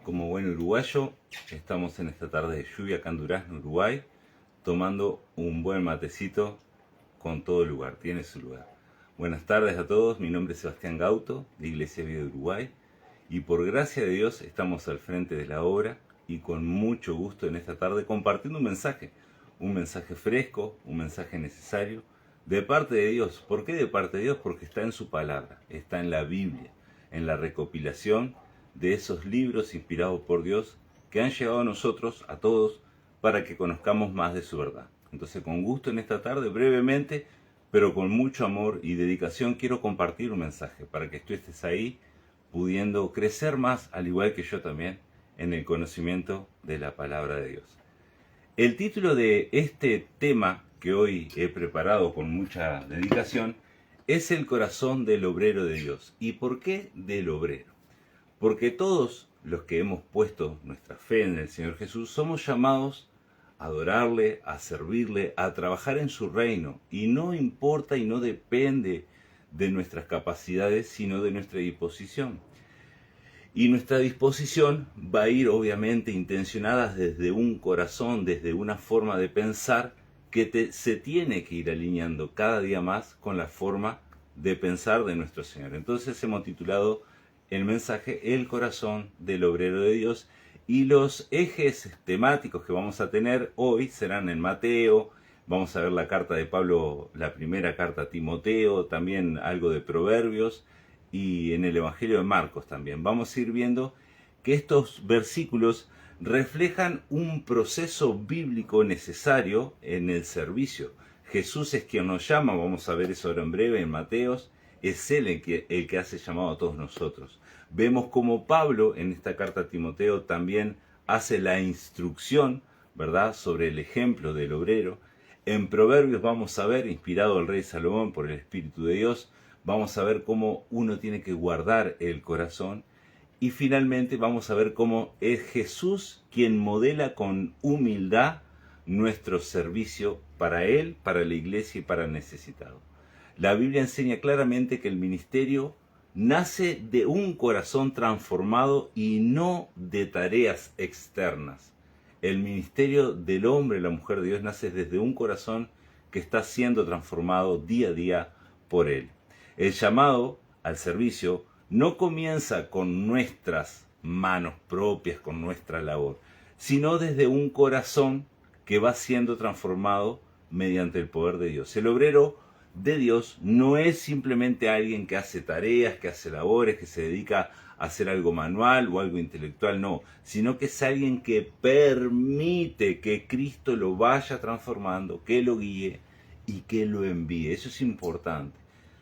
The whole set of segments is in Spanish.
Como buen uruguayo, estamos en esta tarde de lluvia acá en Durazno, Uruguay, tomando un buen matecito con todo el lugar, tiene su lugar. Buenas tardes a todos, mi nombre es Sebastián Gauto, de Iglesia Vida de Uruguay, y por gracia de Dios estamos al frente de la obra y con mucho gusto en esta tarde compartiendo un mensaje fresco, un mensaje necesario, de parte de Dios. ¿Por qué de parte de Dios? Porque está en su palabra, está en la Biblia, en la recopilación de esos libros inspirados por Dios que han llegado a nosotros, a todos, para que conozcamos más de su verdad. Entonces, con gusto en esta tarde, brevemente, pero con mucho amor y dedicación, quiero compartir un mensaje para que tú estés ahí, pudiendo crecer más, al igual que yo también, en el conocimiento de la palabra de Dios. El título de este tema que hoy he preparado con mucha dedicación es El corazón del obrero de Dios. ¿Y por qué del obrero? Porque todos los que hemos puesto nuestra fe en el Señor Jesús somos llamados a adorarle, a servirle, a trabajar en su reino. Y no importa y no depende de nuestras capacidades, sino de nuestra disposición. Y nuestra disposición va a ir obviamente intencionada desde un corazón, desde una forma de pensar que se tiene que ir alineando cada día más con la forma de pensar de nuestro Señor. Entonces hemos titulado el mensaje El corazón del obrero de Dios, y los ejes temáticos que vamos a tener hoy serán en Mateo. Vamos a ver la carta de Pablo, la primera carta a Timoteo, también algo de Proverbios, y en el Evangelio de Marcos también. Vamos a ir viendo que estos versículos reflejan un proceso bíblico necesario en el servicio. Jesús es quien nos llama, vamos a ver eso ahora en breve en Mateos. Es Él el que hace llamado a todos nosotros. Vemos como Pablo en esta carta a Timoteo también hace la instrucción, ¿verdad?, sobre el ejemplo del obrero. En Proverbios vamos a ver, inspirado el rey Salomón por el Espíritu de Dios, vamos a ver cómo uno tiene que guardar el corazón. Y finalmente vamos a ver cómo es Jesús quien modela con humildad nuestro servicio para Él, para la iglesia y para el necesitado. La Biblia enseña claramente que el ministerio nace de un corazón transformado y no de tareas externas. El ministerio del hombre y la mujer de Dios nace desde un corazón que está siendo transformado día a día por Él. El llamado al servicio no comienza con nuestras manos propias, con nuestra labor, sino desde un corazón que va siendo transformado mediante el poder de Dios. El obrero de Dios no es simplemente alguien que hace tareas, que hace labores, que se dedica a hacer algo manual o algo intelectual, no, sino que es alguien que permite que Cristo lo vaya transformando, que lo guíe y que lo envíe. Eso es importante.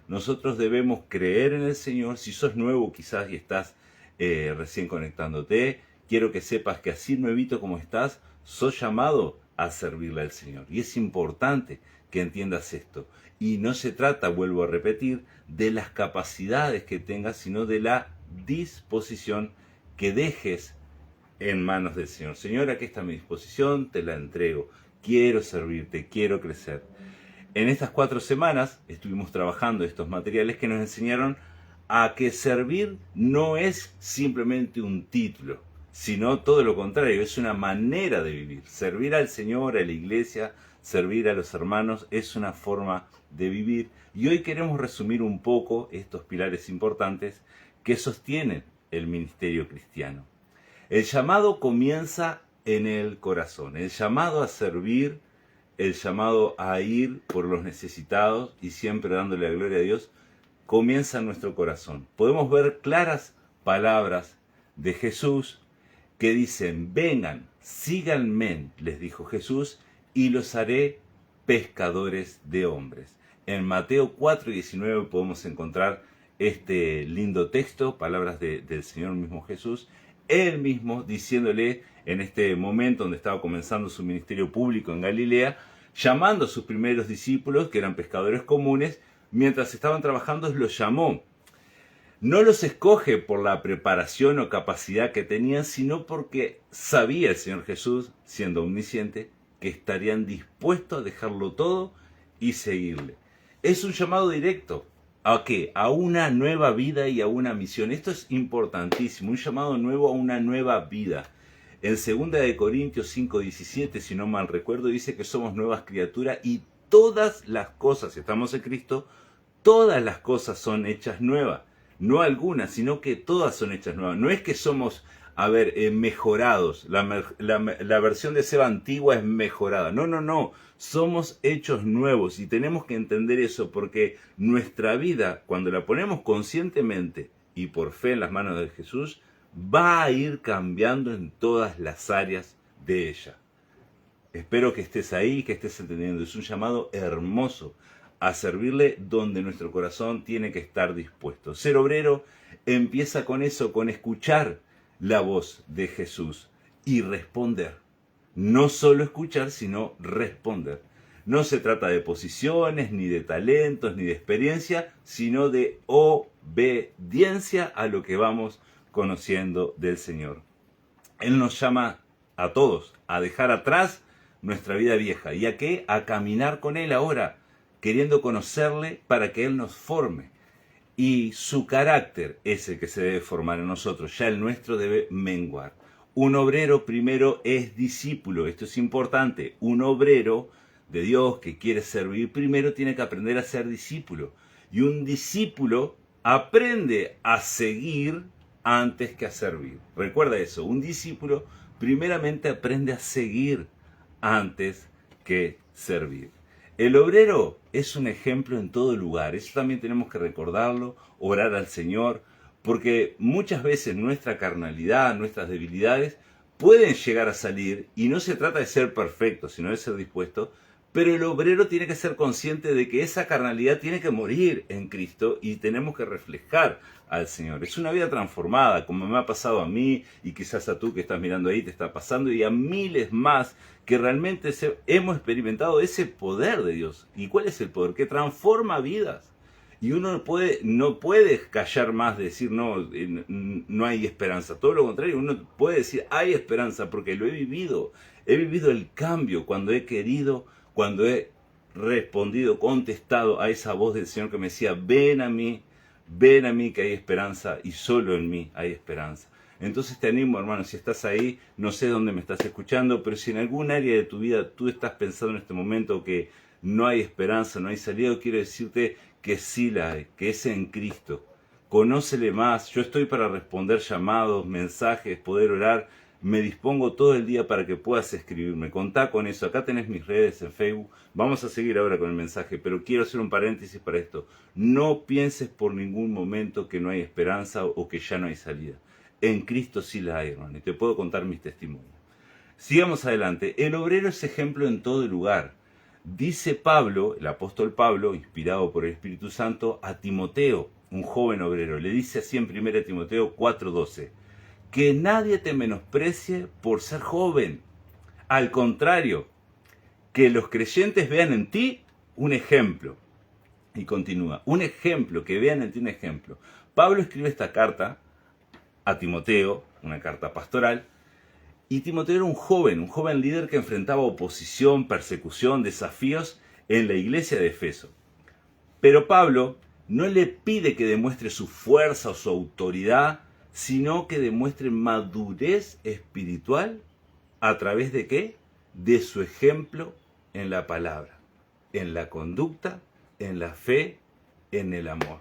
Nosotros debemos creer en el Señor. Si sos nuevo quizás y estás recién conectándote, quiero que sepas que así nuevito como estás, sos llamado a servirle al Señor. Y es importante que entiendas esto. Y no se trata, vuelvo a repetir, de las capacidades que tengas, sino de la disposición que dejes en manos del Señor. Señor, aquí está mi disposición, te la entrego. Quiero servirte, quiero crecer. En estas 4 semanas estuvimos trabajando estos materiales que nos enseñaron a que servir no es simplemente un título, sino todo lo contrario, es una manera de vivir. Servir al Señor, a la iglesia, servir a los hermanos es una forma de vivir. Y hoy queremos resumir un poco estos pilares importantes que sostienen el ministerio cristiano. El llamado comienza en el corazón, el llamado a servir, el llamado a ir por los necesitados y siempre dándole la gloria a Dios, comienza en nuestro corazón. Podemos ver claras palabras de Jesús que dicen: vengan, síganme, les dijo Jesús, y los haré pescadores de hombres. En Mateo 4:19 podemos encontrar este lindo texto, palabras del Señor mismo Jesús, Él mismo diciéndole en este momento donde estaba comenzando su ministerio público en Galilea, llamando a sus primeros discípulos, que eran pescadores comunes, mientras estaban trabajando los llamó No los escoge por la preparación o capacidad que tenían, sino porque sabía el Señor Jesús, siendo omnisciente, que estarían dispuestos a dejarlo todo y seguirle. Es un llamado directo. ¿A qué? A una nueva vida y a una misión. Esto es importantísimo, un llamado nuevo a una nueva vida. En 2 Corintios 5:17, si no mal recuerdo, dice que somos nuevas criaturas y todas las cosas, si estamos en Cristo, todas las cosas son hechas nuevas. No algunas, sino que todas son hechas nuevas. No es que somos, mejorados. La versión de Seba antigua es mejorada. No, no, no. Somos hechos nuevos y tenemos que entender eso porque nuestra vida, cuando la ponemos conscientemente y por fe en las manos de Jesús, va a ir cambiando en todas las áreas de ella. Espero que estés ahí, que estés entendiendo. Es un llamado hermoso a servirle donde nuestro corazón tiene que estar dispuesto. Ser obrero empieza con eso, con escuchar la voz de Jesús y responder. No solo escuchar, sino responder. No se trata de posiciones, ni de talentos, ni de experiencia, sino de obediencia a lo que vamos conociendo del Señor. Él nos llama a todos a dejar atrás nuestra vida vieja. ¿Y a qué? A caminar con Él ahora, queriendo conocerle para que Él nos forme. Y su carácter es el que se debe formar en nosotros, ya el nuestro debe menguar. Un obrero primero es discípulo, esto es importante. Un obrero de Dios que quiere servir primero tiene que aprender a ser discípulo. Y un discípulo aprende a seguir antes que a servir. Recuerda eso, un discípulo primeramente aprende a seguir antes que servir. El obrero es un ejemplo en todo lugar, eso también tenemos que recordarlo, orar al Señor, porque muchas veces nuestra carnalidad, nuestras debilidades pueden llegar a salir y no se trata de ser perfecto, sino de ser dispuesto, pero el obrero tiene que ser consciente de que esa carnalidad tiene que morir en Cristo y tenemos que reflejar al Señor. Es una vida transformada, como me ha pasado a mí y quizás a tú que estás mirando ahí te está pasando y a miles más que realmente hemos experimentado ese poder de Dios. ¿Y cuál es el poder? Que transforma vidas. Y uno no puede callar más de decir no hay esperanza. Todo lo contrario, uno puede decir hay esperanza porque lo he vivido. He vivido el cambio cuando he querido, cuando he respondido, contestado a esa voz del Señor que me decía, ven a mí que hay esperanza y solo en mí hay esperanza. Entonces te animo, hermano, si estás ahí, no sé dónde me estás escuchando, pero si en algún área de tu vida tú estás pensando en este momento que no hay esperanza, no hay salida, quiero decirte que sí la hay, que es en Cristo. Conócele más, yo estoy para responder llamados, mensajes, poder orar. Me dispongo todo el día para que puedas escribirme. Contá con eso. Acá tenés mis redes en Facebook. Vamos a seguir ahora con el mensaje, pero quiero hacer un paréntesis para esto. No pienses por ningún momento que no hay esperanza o que ya no hay salida. En Cristo sí la hay, hermano, y te puedo contar mis testimonios. Sigamos adelante. El obrero es ejemplo en todo lugar. Dice Pablo, el apóstol Pablo, inspirado por el Espíritu Santo, a Timoteo, un joven obrero. Le dice así en 1 Timoteo 4:12. Que nadie te menosprecie por ser joven. Al contrario, que los creyentes vean en ti un ejemplo. Y continúa, un ejemplo, que vean en ti un ejemplo. Pablo escribe esta carta a Timoteo, una carta pastoral, y Timoteo era un joven líder que enfrentaba oposición, persecución, desafíos en la iglesia de Efeso. Pero Pablo no le pide que demuestre su fuerza o su autoridad, sino que demuestre madurez espiritual a través de ¿qué? De su ejemplo en la palabra, en la conducta, en la fe, en el amor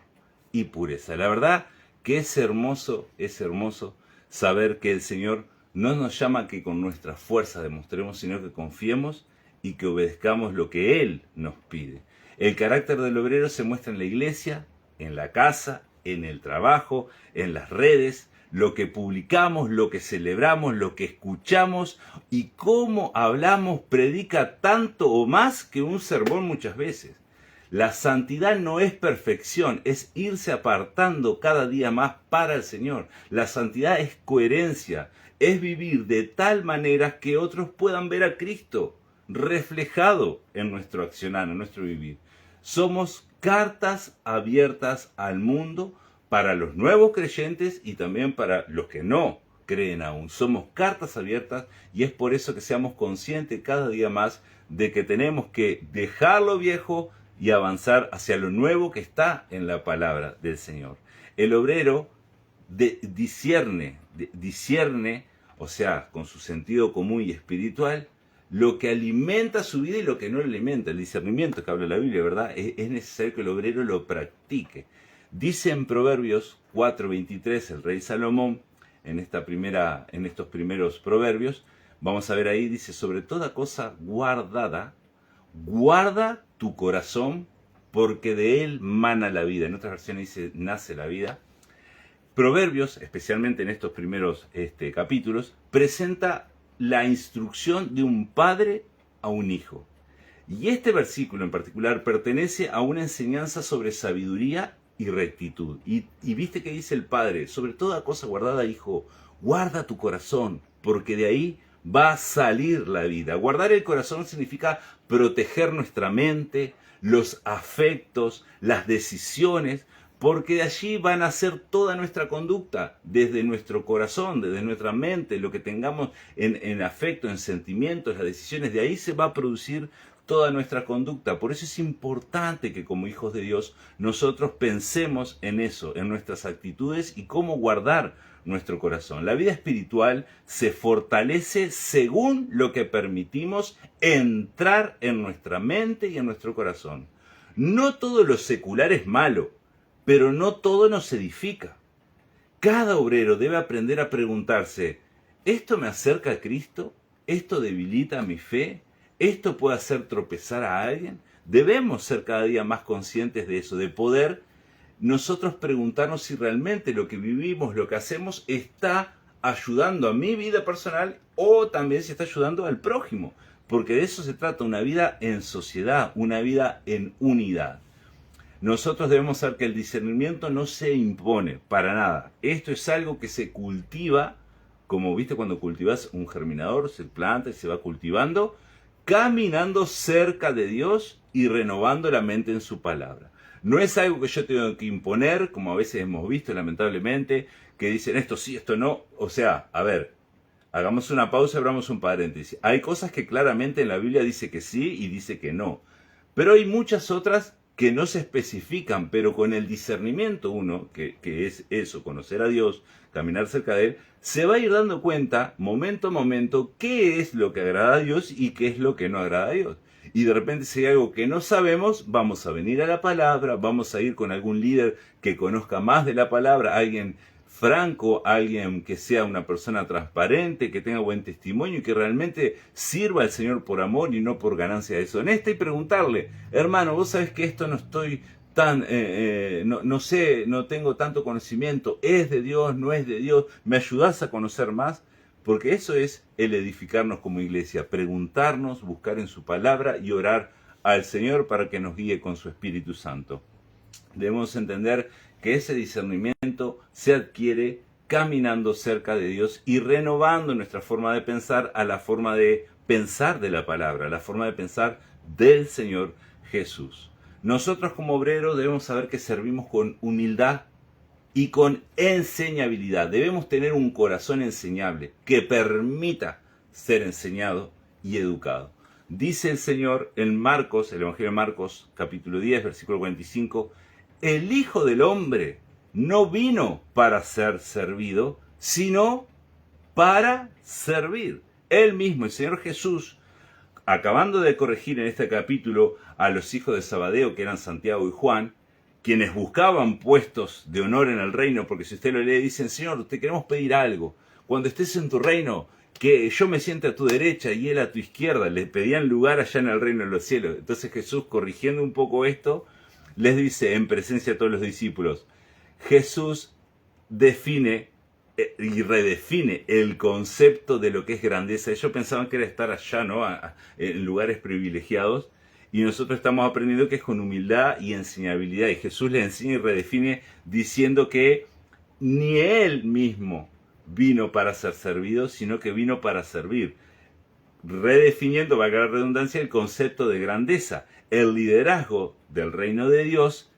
y pureza. La verdad que es hermoso saber que el Señor no nos llama a que con nuestra fuerza demostremos, sino que confiemos y que obedezcamos lo que Él nos pide. El carácter del obrero se muestra en la iglesia, en la casa, en el trabajo, en las redes, lo que publicamos, lo que celebramos, lo que escuchamos y cómo hablamos predica tanto o más que un sermón muchas veces. La santidad no es perfección, es irse apartando cada día más para el Señor. La santidad es coherencia, es vivir de tal manera que otros puedan ver a Cristo reflejado en nuestro accionar, en nuestro vivir. Somos cartas abiertas al mundo para los nuevos creyentes y también para los que no creen aún. Somos cartas abiertas y es por eso que seamos conscientes cada día más de que tenemos que dejar lo viejo y avanzar hacia lo nuevo que está en la palabra del Señor. El obrero discierne, o sea, con su sentido común y espiritual, lo que alimenta su vida y lo que no alimenta. El discernimiento que habla la Biblia, ¿verdad? Es necesario que el obrero lo practique. Dice en Proverbios 4:23 el rey Salomón, en estos primeros proverbios, vamos a ver ahí, dice, sobre toda cosa guardada, guarda tu corazón, porque de él mana la vida. En otras versiones dice, nace la vida. Proverbios, especialmente en estos primeros capítulos, presenta la instrucción de un padre a un hijo. Y este versículo en particular pertenece a una enseñanza sobre sabiduría y rectitud. Y viste que dice el padre, sobre toda cosa guardada, hijo, guarda tu corazón, porque de ahí va a salir la vida. Guardar el corazón significa proteger nuestra mente, los afectos, las decisiones, porque de allí van a ser toda nuestra conducta, desde nuestro corazón, desde nuestra mente, lo que tengamos en afecto, en sentimientos, las decisiones, de ahí se va a producir toda nuestra conducta. Por eso es importante que como hijos de Dios nosotros pensemos en eso, en nuestras actitudes y cómo guardar nuestro corazón. La vida espiritual se fortalece según lo que permitimos entrar en nuestra mente y en nuestro corazón. No todo lo secular es malo, pero no todo nos edifica. Cada obrero debe aprender a preguntarse, ¿esto me acerca a Cristo? ¿Esto debilita mi fe? ¿Esto puede hacer tropezar a alguien? Debemos ser cada día más conscientes de eso, de poder nosotros preguntarnos si realmente lo que vivimos, lo que hacemos, está ayudando a mi vida personal o también si está ayudando al prójimo. Porque de eso se trata, una vida en sociedad, una vida en unidad. Nosotros debemos saber que el discernimiento no se impone para nada. Esto es algo que se cultiva, como viste cuando cultivas un germinador, se planta y se va cultivando, caminando cerca de Dios y renovando la mente en su palabra. No es algo que yo tengo que imponer, como a veces hemos visto lamentablemente, que dicen esto sí, esto no. O sea, a ver, hagamos una pausa y abramos un paréntesis. Hay cosas que claramente en la Biblia dice que sí y dice que no. Pero hay muchas otras que no se especifican, pero con el discernimiento uno, que es eso, conocer a Dios, caminar cerca de Él, se va a ir dando cuenta, momento a momento, qué es lo que agrada a Dios y qué es lo que no agrada a Dios. Y de repente si hay algo que no sabemos, vamos a venir a la palabra, vamos a ir con algún líder que conozca más de la palabra, alguien franco, alguien que sea una persona transparente, que tenga buen testimonio y que realmente sirva al Señor por amor y no por ganancia deshonesta, y preguntarle, hermano, vos sabés que esto no estoy tan, no sé, no tengo tanto conocimiento, ¿es de Dios, no es de Dios? ¿Me ayudás a conocer más? Porque eso es el edificarnos como iglesia, preguntarnos, buscar en su palabra y orar al Señor para que nos guíe con su Espíritu Santo. Debemos entender que ese discernimiento se adquiere caminando cerca de Dios y renovando nuestra forma de pensar a la forma de pensar de la palabra, la forma de pensar del Señor Jesús. Nosotros como obreros debemos saber que servimos con humildad y con enseñabilidad. Debemos tener un corazón enseñable que permita ser enseñado y educado. Dice el Señor en Marcos, el Evangelio de Marcos, capítulo 10, versículo 45, el Hijo del Hombre no vino para ser servido, sino para servir. Él mismo, el Señor Jesús, acabando de corregir en este capítulo a los hijos de Zebedeo, que eran Santiago y Juan, quienes buscaban puestos de honor en el reino, porque si usted lo lee, dicen, Señor, te queremos pedir algo. Cuando estés en tu reino, que yo me siente a tu derecha y él a tu izquierda. Les pedían lugar allá en el reino de los cielos. Entonces Jesús, corrigiendo un poco esto, les dice en presencia de todos los discípulos, Jesús define y redefine el concepto de lo que es grandeza. Ellos pensaban que era estar allá, ¿no? En lugares privilegiados. Y nosotros estamos aprendiendo que es con humildad y enseñabilidad. Y Jesús les enseña y redefine diciendo que ni Él mismo vino para ser servido, sino que vino para servir. Redefiniendo, valga la redundancia, el concepto de grandeza. El liderazgo del reino de Dios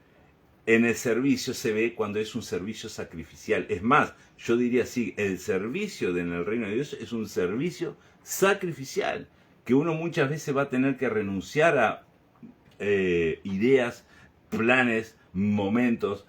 en el servicio se ve cuando es un servicio sacrificial. Es más, yo diría así, el servicio en el reino de Dios es un servicio sacrificial, que uno muchas veces va a tener que renunciar a ideas, planes, momentos,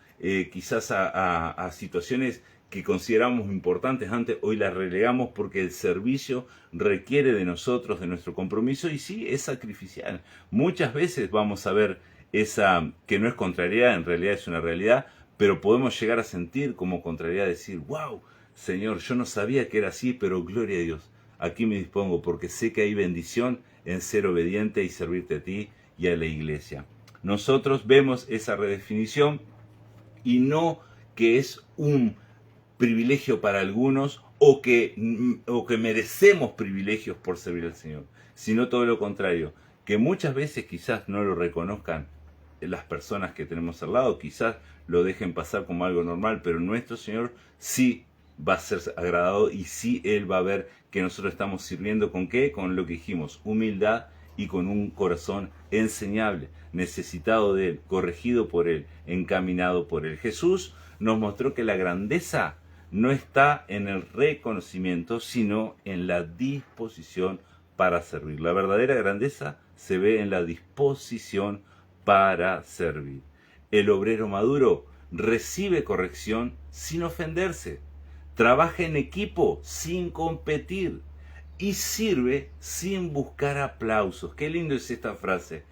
quizás a situaciones que consideramos importantes antes, hoy las relegamos porque el servicio requiere de nosotros, de nuestro compromiso, y sí, es sacrificial. Muchas veces vamos a ver esa, que no es contrariedad, en realidad es una realidad, pero podemos llegar a sentir como contrariedad, decir, wow, Señor, yo no sabía que era así, pero gloria a Dios, aquí me dispongo porque sé que hay bendición en ser obediente y servirte a ti y a la iglesia. Nosotros vemos esa redefinición y no que es un privilegio para algunos o que merecemos privilegios por servir al Señor, sino todo lo contrario, que muchas veces quizás no lo reconozcan las personas que tenemos al lado, quizás lo dejen pasar como algo normal, pero nuestro Señor sí va a ser agradado y sí Él va a ver que nosotros estamos sirviendo con ¿qué? Con lo que dijimos, humildad y con un corazón enseñable, necesitado de Él, corregido por Él, encaminado por Él. Jesús nos mostró que la grandeza no está en el reconocimiento, sino en la disposición para servir. La verdadera grandeza se ve en la disposición para servir. El obrero maduro recibe corrección sin ofenderse, trabaja en equipo sin competir y sirve sin buscar aplausos. Qué lindo es esta frase.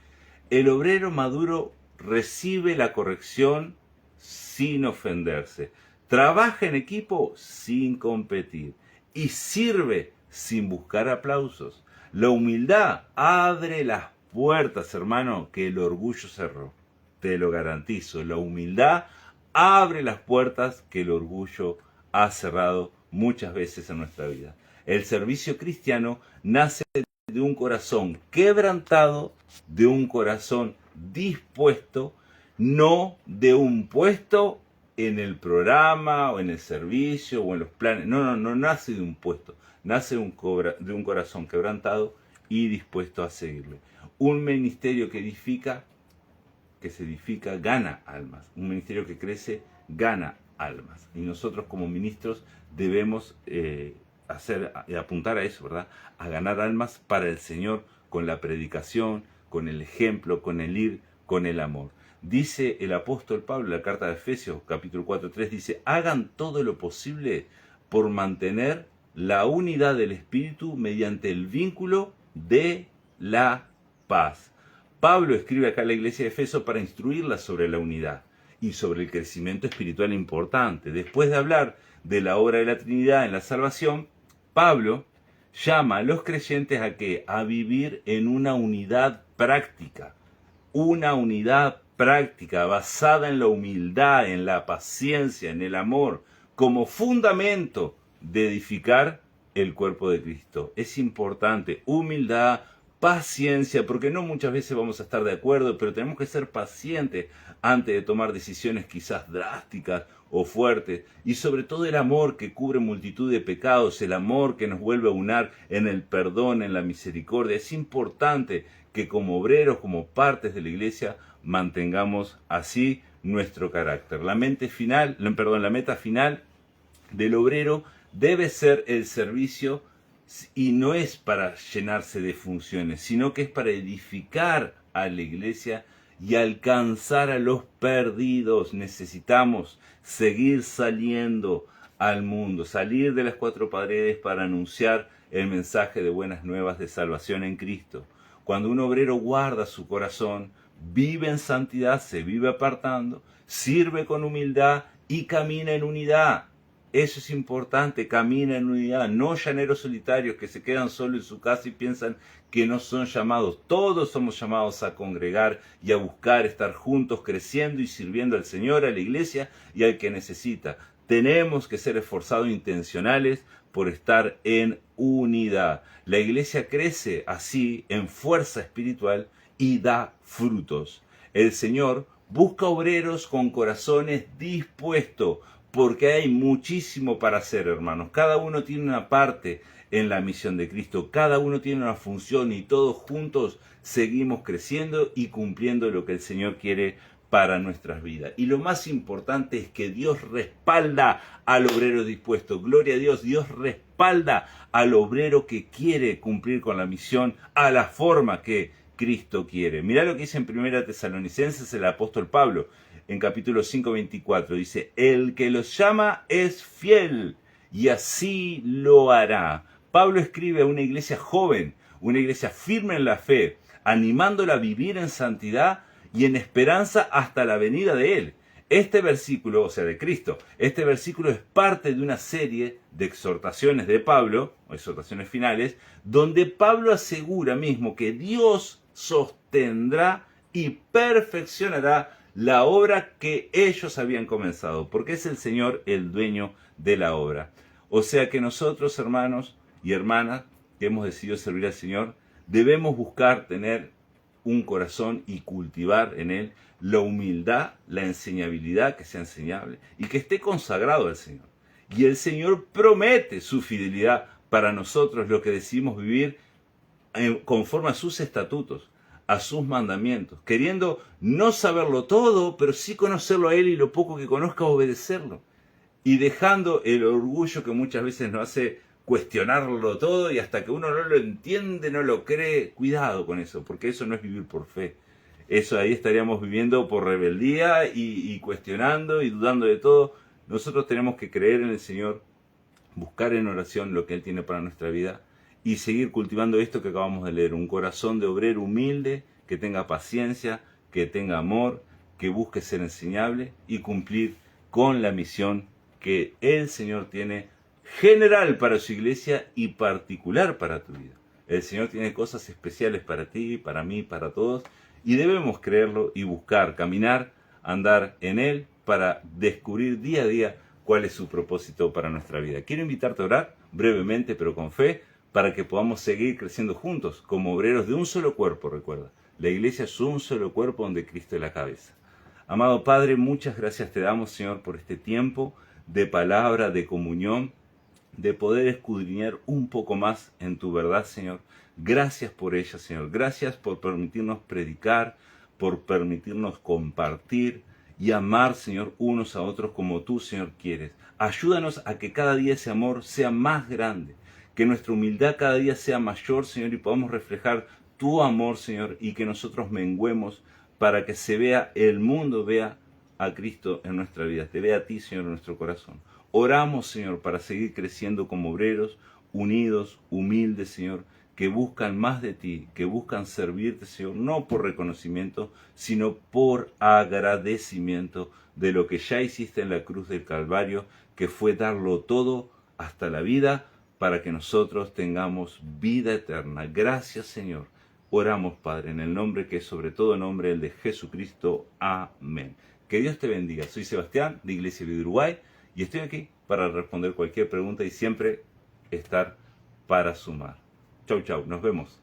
El obrero maduro recibe la corrección sin ofenderse, trabaja en equipo sin competir y sirve sin buscar aplausos. La humildad abre las puertas, hermano, que el orgullo cerró. Te lo garantizo. La humildad abre las puertas que el orgullo ha cerrado muchas veces en nuestra vida. El servicio cristiano nace de un corazón quebrantado, de un corazón dispuesto, no de un puesto en el programa o en el servicio o en los planes. No nace de un puesto, nace de un corazón quebrantado y dispuesto a seguirle. Un ministerio que se edifica, gana almas. Un ministerio que crece, gana almas. Y nosotros como ministros debemos apuntar a eso, ¿verdad? A ganar almas para el Señor con la predicación, con el ejemplo, con el ir, con el amor. Dice el apóstol Pablo en la carta de Efesios, capítulo 4:3, dice, hagan todo lo posible por mantener la unidad del Espíritu mediante el vínculo de la paz. Pablo escribe acá a la iglesia de Efeso para instruirla sobre la unidad y sobre el crecimiento espiritual importante. Después de hablar de la obra de la Trinidad en la salvación, Pablo llama a los creyentes a vivir en una unidad práctica basada en la humildad, en la paciencia, en el amor, como fundamento de edificar el cuerpo de Cristo. Es importante, humildad, paciencia, porque no muchas veces vamos a estar de acuerdo, pero tenemos que ser pacientes antes de tomar decisiones quizás drásticas o fuertes, y sobre todo el amor que cubre multitud de pecados, el amor que nos vuelve a unar en el perdón, en la misericordia. Es importante que como obreros, como partes de la iglesia, mantengamos así nuestro carácter. La meta final del obrero debe ser el servicio, y no es para llenarse de funciones, sino que es para edificar a la iglesia y alcanzar a los perdidos. Necesitamos seguir saliendo al mundo, salir de las cuatro paredes para anunciar el mensaje de buenas nuevas de salvación en Cristo. Cuando un obrero guarda su corazón, vive en santidad, se vive apartando, sirve con humildad y camina en unidad. Eso es importante, camina en unidad, no llaneros solitarios que se quedan solo en su casa y piensan que no son llamados. Todos somos llamados a congregar y a buscar estar juntos, creciendo y sirviendo al Señor, a la iglesia y al que necesita. Tenemos que ser esforzados e intencionales por estar en unidad. La iglesia crece así en fuerza espiritual y da frutos. El Señor busca obreros con corazones dispuestos, porque hay muchísimo para hacer, hermanos. Cada uno tiene una parte en la misión de Cristo, cada uno tiene una función y todos juntos seguimos creciendo y cumpliendo lo que el Señor quiere para nuestras vidas. Y lo más importante es que Dios respalda al obrero dispuesto. Gloria a Dios, Dios respalda al obrero que quiere cumplir con la misión a la forma que Cristo quiere. Mirá lo que dice en 1 Tesalonicenses el apóstol Pablo, en capítulo 5, 24. Dice, el que los llama es fiel y así lo hará. Pablo escribe a una iglesia joven, una iglesia firme en la fe, animándola a vivir en santidad y en esperanza hasta la venida de Él. Este versículo, o sea, de Cristo, este versículo es parte de una serie de exhortaciones de Pablo, o exhortaciones finales, donde Pablo asegura mismo que Dios sostendrá y perfeccionará la obra que ellos habían comenzado, porque es el Señor el dueño de la obra. O sea que nosotros, hermanos y hermanas, que hemos decidido servir al Señor, debemos buscar tener un corazón y cultivar en él la humildad, la enseñabilidad, que sea enseñable y que esté consagrado al Señor. Y el Señor promete su fidelidad para nosotros, lo que decidimos vivir conforme a sus estatutos, a sus mandamientos, queriendo no saberlo todo, pero sí conocerlo a Él y lo poco que conozca obedecerlo. Y dejando el orgullo que muchas veces nos hace cuestionarlo todo y hasta que uno no lo entiende, no lo cree. Cuidado con eso, porque eso no es vivir por fe. Eso ahí estaríamos viviendo por rebeldía y cuestionando y dudando de todo. Nosotros tenemos que creer en el Señor, buscar en oración lo que Él tiene para nuestra vida y seguir cultivando esto que acabamos de leer. Un corazón de obrero humilde, que tenga paciencia, que tenga amor, que busque ser enseñable y cumplir con la misión que el Señor tiene general para su iglesia y particular para tu vida. El Señor tiene cosas especiales para ti, para mí, para todos, y debemos creerlo y buscar, caminar, andar en Él para descubrir día a día cuál es su propósito para nuestra vida. Quiero invitarte a orar brevemente, pero con fe, para que podamos seguir creciendo juntos como obreros de un solo cuerpo. Recuerda, la iglesia es un solo cuerpo donde Cristo es la cabeza. Amado Padre, muchas gracias te damos, Señor, por este tiempo de palabra, de comunión, de poder escudriñar un poco más en tu verdad, Señor. Gracias por ella, Señor. Gracias por permitirnos predicar, por permitirnos compartir y amar, Señor, unos a otros como tú, Señor, quieres. Ayúdanos a que cada día ese amor sea más grande, que nuestra humildad cada día sea mayor, Señor, y podamos reflejar tu amor, Señor, y que nosotros menguemos para que se vea, el mundo vea a Cristo en nuestra vida, te vea a ti, Señor, en nuestro corazón. Oramos, Señor, para seguir creciendo como obreros, unidos, humildes, Señor, que buscan más de ti, que buscan servirte, Señor, no por reconocimiento, sino por agradecimiento de lo que ya hiciste en la cruz del Calvario, que fue darlo todo hasta la vida para que nosotros tengamos vida eterna. Gracias, Señor. Oramos, Padre, en el nombre que es sobre todo nombre, el de Jesucristo. Amén. Que Dios te bendiga. Soy Sebastián, de Iglesia Vida Uruguay, y estoy aquí para responder cualquier pregunta y siempre estar para sumar. Chau, chau. Nos vemos.